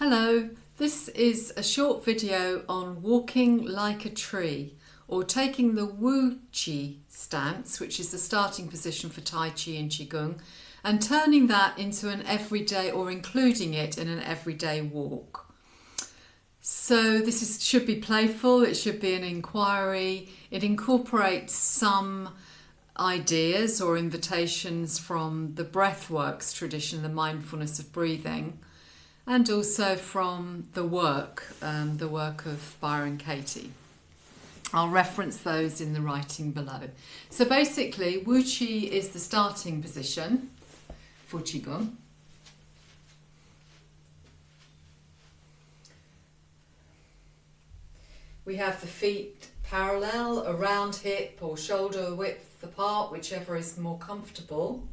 Hello, this is a short video on walking like a tree, or taking the Wu Chi stance, which is the starting position for Tai Chi and Qigong, and turning that into an everyday, or including it in an everyday walk. So should be playful, it should be an inquiry, it incorporates some ideas or invitations from the breathworks tradition, the mindfulness of breathing, and also from the work of Byron Katie. I'll reference those in the writing below. So basically, Wu Chi is the starting position for Qigong. We have the feet parallel, around hip or shoulder width apart, whichever is more comfortable.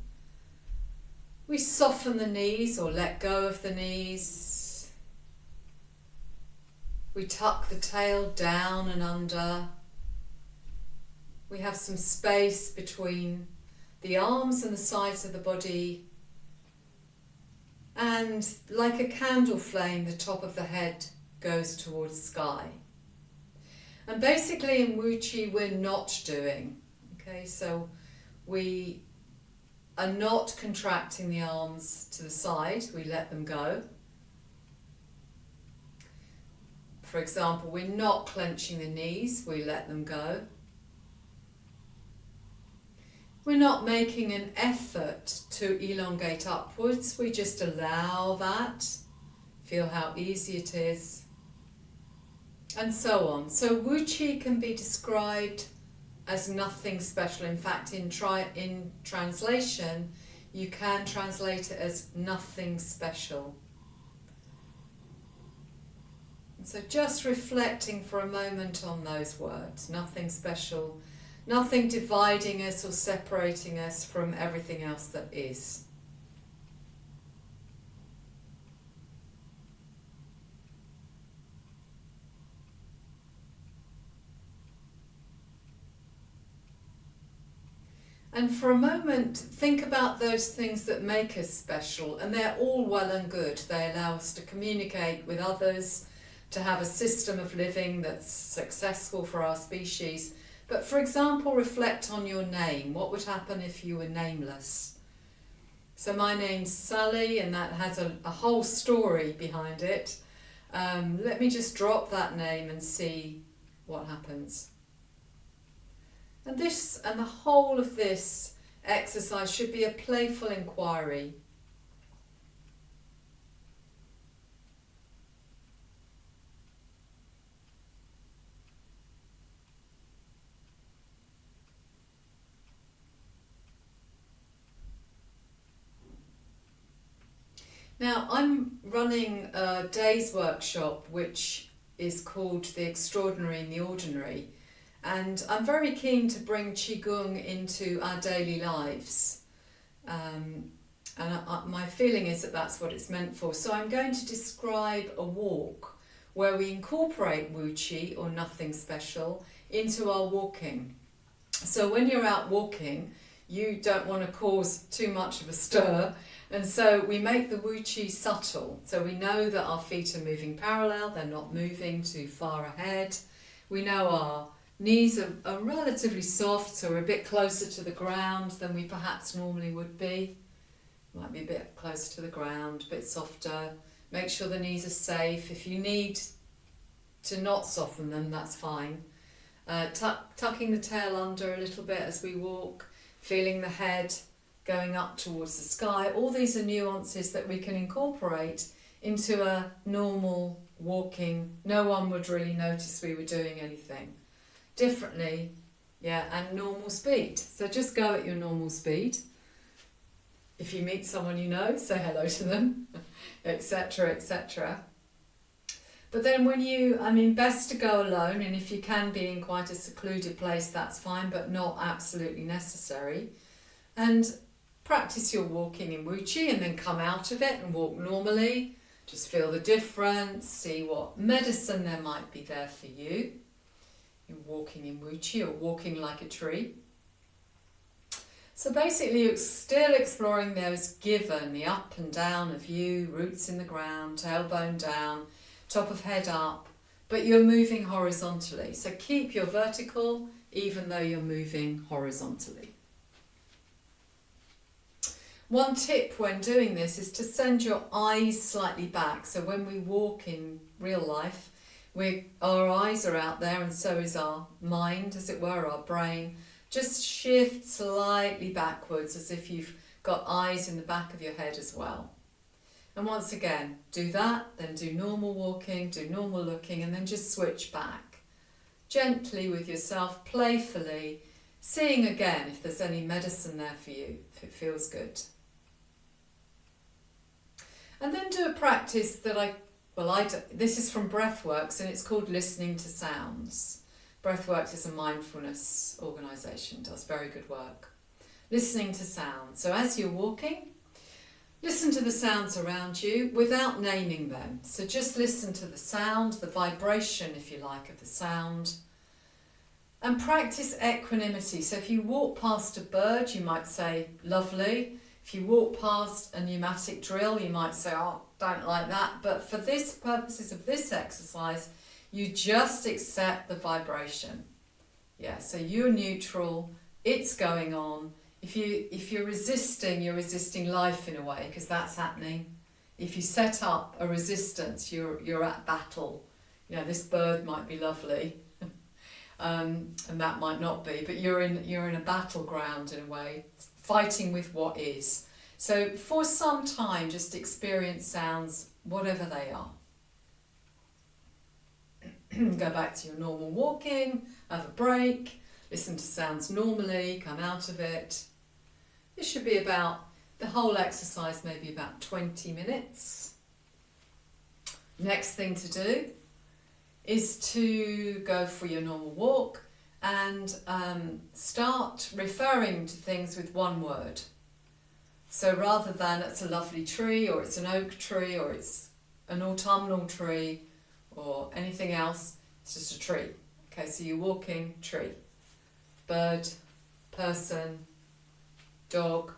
We soften the knees or let go of the knees. We tuck the tail down and under. We have some space between the arms and the sides of the body. And like a candle flame, the top of the head goes towards sky. And basically in Wu Chi we're not doing. Okay, so we are not contracting the arms to the side, we let them go. For example, we're not clenching the knees, we let them go. We're not making an effort to elongate upwards, we just allow that, feel how easy it is, and so on. So Wu Chi can be described as nothing special. In fact, in translation, you can translate it as nothing special. And so just reflecting for a moment on those words, nothing special, nothing dividing us or separating us from everything else that is. And for a moment, think about those things that make us special, and they're all well and good. They allow us to communicate with others, to have a system of living that's successful for our species. But for example, reflect on your name. What would happen if you were nameless? So my name's Sally, and that has a whole story behind it. Let me just drop that name and see what happens. And the whole of this exercise should be a playful inquiry. Now, I'm running a day's workshop which is called The Extraordinary and the Ordinary. And I'm very keen to bring Qigong into our daily lives. My feeling is that that's what it's meant for. So I'm going to describe a walk where we incorporate Wu Chi, or nothing special, into our walking. So when you're out walking, you don't want to cause too much of a stir. And so we make the Wu Chi subtle. So we know that our feet are moving parallel, they're not moving too far ahead. We know our knees are relatively soft, so we're a bit closer to the ground than we perhaps normally would be. Might be a bit closer to the ground, a bit softer. Make sure the knees are safe. If you need to not soften them, that's fine. Tucking the tail under a little bit as we walk, feeling the head going up towards the sky. All these are nuances that we can incorporate into a normal walking. No one would really notice we were doing anything differently, and normal speed. So just go at your normal speed. If you meet someone you know, say hello to them, etc., etc. But then best to go alone, and if you can be in quite a secluded place, that's fine, but not absolutely necessary. And practice your walking in Wu Chi, and then come out of it and walk normally. Just feel the difference, see what medicine there might be there for you. You're walking in Wu Chi or walking like a tree. So basically you're still exploring those given, the up and down of you, roots in the ground, tailbone down, top of head up, but you're moving horizontally. So keep your vertical even though you're moving horizontally. One tip when doing this is to send your eyes slightly back. So when we walk in real life, our eyes are out there and so is our mind, as it were, our brain. Just shift slightly backwards as if you've got eyes in the back of your head as well. And once again, do that, then do normal walking, do normal looking, and then just switch back. Gently with yourself, playfully, seeing again if there's any medicine there for you, if it feels good. And then do a practice that this is from Breathworks and it's called listening to sounds. Breathworks is a mindfulness organisation, does very good work. Listening to sounds. So as you're walking, listen to the sounds around you without naming them. So just listen to the sound, the vibration, if you like, of the sound. And practice equanimity. So if you walk past a bird, you might say, lovely. If you walk past a pneumatic drill, you might say, oh, don't like that. But for this purposes of this exercise, you just accept the vibration. Yeah, so you're neutral, it's going on. If you're resisting life in a way, because that's happening. If you set up a resistance, you're at battle. You know, this bird might be lovely, and that might not be, but you're in a battleground in a way, fighting with what is. So for some time, just experience sounds, whatever they are. Go back to your normal walking, have a break, listen to sounds normally, come out of it. This should be about, the whole exercise maybe about 20 minutes. Next thing to do is to go for your normal walk and start referring to things with one word. So rather than it's a lovely tree, or it's an oak tree, or it's an autumnal tree, or anything else, it's just a tree. Okay, so you're walking, tree. Bird, person, dog,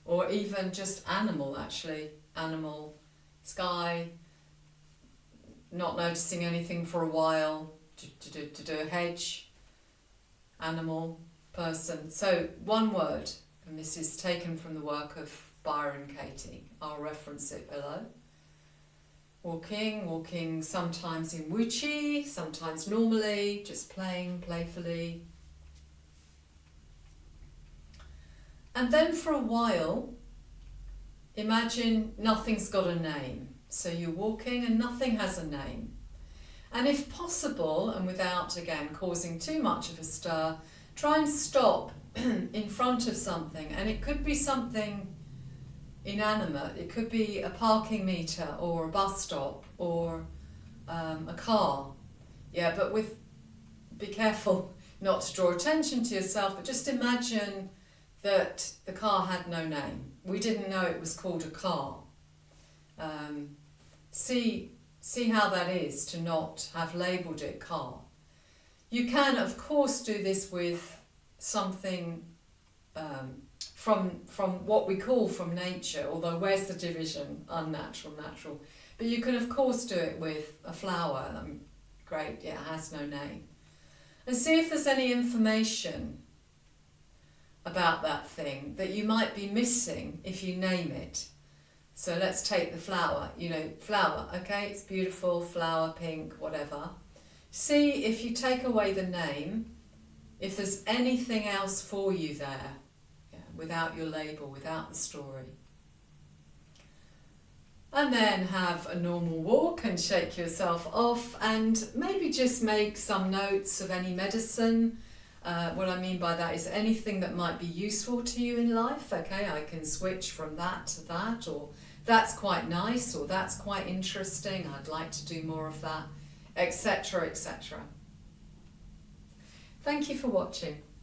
or even just animal actually. Animal, sky, not noticing anything for a while, to do a hedge, animal, person. So one word, and this is taken from the work of Byron Katie. I'll reference it below. Walking sometimes in Wu-Chi, sometimes normally, just playing playfully. And then for a while, imagine nothing's got a name. So you're walking and nothing has a name. And if possible, and without, again, causing too much of a stir, try and stop in front of something. And it could be something inanimate. It could be a parking meter or a bus stop or a car. Yeah, but be careful not to draw attention to yourself, but just imagine that the car had no name. We didn't know it was called a car. See how that is to not have labelled it car. You can, of course, do this with something from what we call from nature, although where's the division? Unnatural, natural. But you can, of course, do it with a flower. Great, it has no name. And see if there's any information about that thing that you might be missing if you name it. So let's take the flower, flower, okay, it's beautiful, flower, pink, whatever. See if you take away the name, if there's anything else for you there, without your label, without the story. And then have a normal walk and shake yourself off, and maybe just make some notes of any medicine. What I mean by that is anything that might be useful to you in life. Okay, I can switch from that to that, or that's quite nice, or that's quite interesting, I'd like to do more of that, etc., etc. Thank you for watching.